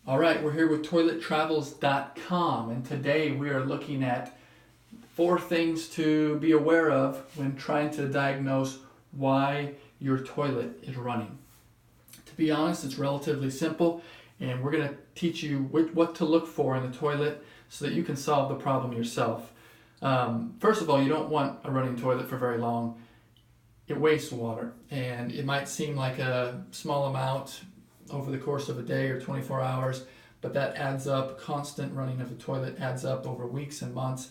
All right, we're here with toilettravels.com, and today we are looking at 4 things to be aware of when trying to diagnose why your toilet is running. To be honest, it's relatively simple, and we're going to teach you what to look for in the toilet so that you can solve the problem yourself. First of all, you don't want a running toilet for very long. It wastes water, and it might seem like a small amount over the course of a day or 24 hours, but that adds up. Constant running of a toilet adds up over weeks and months,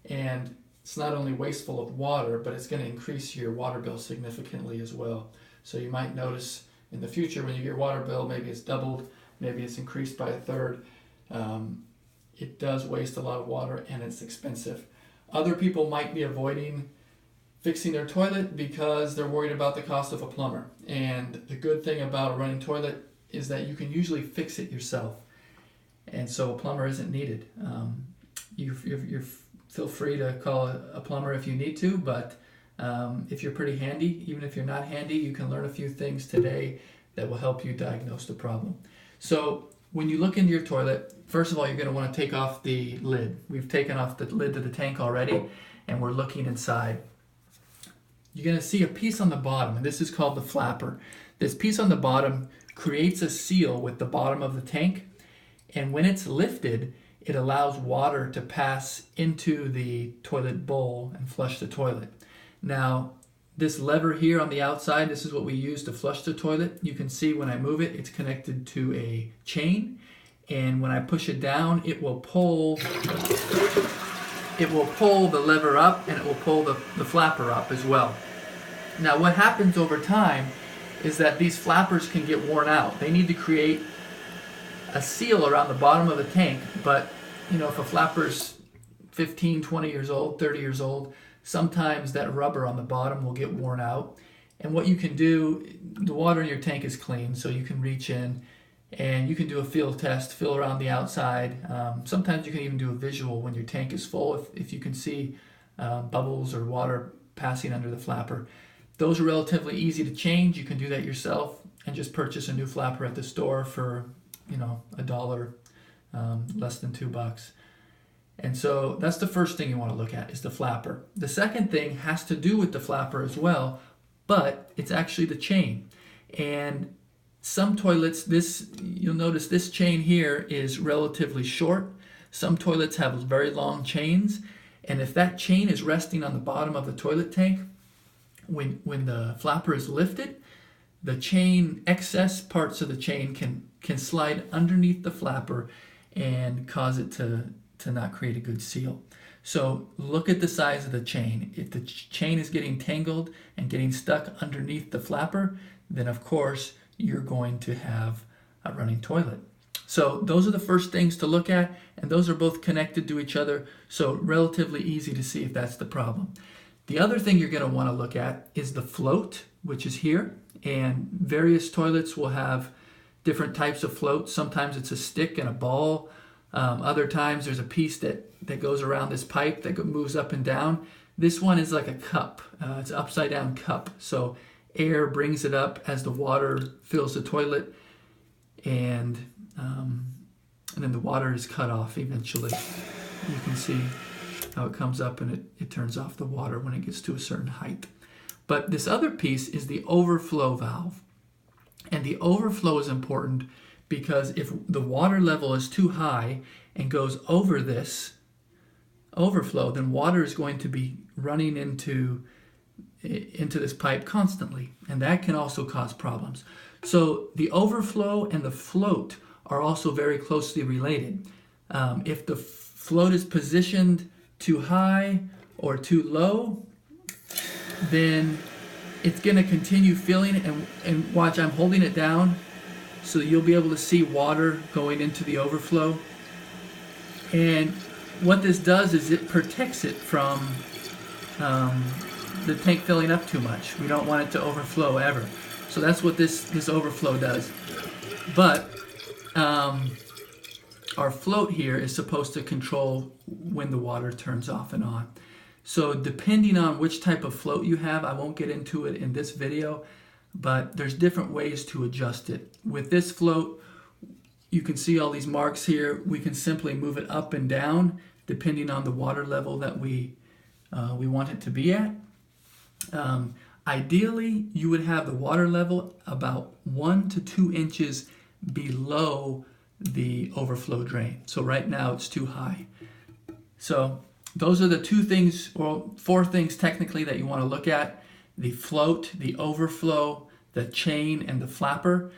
and it's not only wasteful of water, but it's going to increase your water bill significantly as well. So you might notice in the future when you get your water bill, maybe it's doubled, maybe it's increased by a third. It does waste a lot of water, and it's expensive. Other people might be avoiding fixing their toilet because they're worried about the cost of a plumber. And the good thing about a running toilet is that you can usually fix it yourself, and so a plumber isn't needed. You feel free to call a plumber if you need to, but if you're pretty handy, even if you're not handy, you can learn a few things today that will help you diagnose the problem. So when you look into your toilet, first of all, you're going to want to take off the lid. We've taken off the lid to the tank already, and we're looking inside. You're going to see a piece on the bottom, and this is called the flapper. This piece on the bottom creates a seal with the bottom of the tank, and when it's lifted, it allows water to pass into the toilet bowl and flush the toilet. Now, this lever here on the outside, this is what we use to flush the toilet. You can see when I move it, it's connected to a chain, and when I push it down, it will pull the lever up, and it will pull the flapper up as well. Now, what happens over time is that these flappers can get worn out. They need to create a seal around the bottom of the tank, but if a flapper's 15, 20 years old, 30 years old, sometimes that rubber on the bottom will get worn out. And what you can do, the water in your tank is clean, so you can reach in and you can do a field test, feel around the outside. Sometimes you can even do a visual when your tank is full, if you can see bubbles or water passing under the flapper. Those are relatively easy to change. You can do that yourself and just purchase a new flapper at the store for $1, less than $2. And so that's the first thing you want to look at is the flapper. The second thing has to do with the flapper as well, but it's actually the chain. And some toilets, you'll notice this chain here is relatively short. Some toilets have very long chains, and if that chain is resting on the bottom of the toilet tank, when the flapper is lifted, the chain, excess parts of the chain can slide underneath the flapper and cause it to not create a good seal. So look at the size of the chain. If the chain is getting tangled and getting stuck underneath the flapper, then of course you're going to have a running toilet. So those are the first things to look at, and those are both connected to each other, so relatively easy to see if that's the problem. The other thing you're going to want to look at is the float, which is here, and various toilets will have different types of floats. Sometimes it's a stick and a ball. Other times there's a piece that goes around this pipe that moves up and down. This one is like a cup. It's an upside down cup. So air brings it up as the water fills the toilet, and then the water is cut off eventually. You can see how it comes up and it turns off the water when it gets to a certain height. But this other piece is the overflow valve. And the overflow is important because if the water level is too high and goes over this overflow, then water is going to be running into this pipe constantly, and that can also cause problems. So the overflow and the float are also very closely related. If the float is positioned too high or too low, then it's going to continue filling, and watch, I'm holding it down so you'll be able to see water going into the overflow. And what this does is it protects it from the tank filling up too much. We don't want it to overflow ever. So that's what this overflow does. But our float here is supposed to control when the water turns off and on. So depending on which type of float you have, I won't get into it in this video, but there's different ways to adjust it. With this float, you can see all these marks here. We can simply move it up and down depending on the water level that we want it to be at. Ideally, you would have the water level about 1 to 2 inches below the overflow drain. So right now it's too high. So those are the 2 things, or 4 things technically, that you want to look at: the float, the overflow, the chain, and the flapper.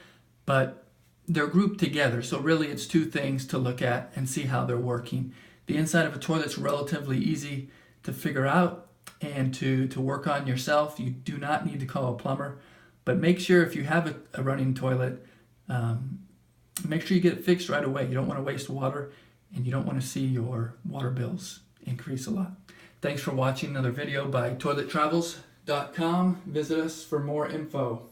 But they're grouped together, so really it's 2 things to look at and see how they're working. The inside of a toilet's relatively easy to figure out and to work on yourself. You do not need to call a plumber, but make sure if you have a running toilet, make sure you get it fixed right away. You don't want to waste water, and you don't want to see your water bills increase a lot. Thanks for watching another video by toilettravels.com. Visit us for more info.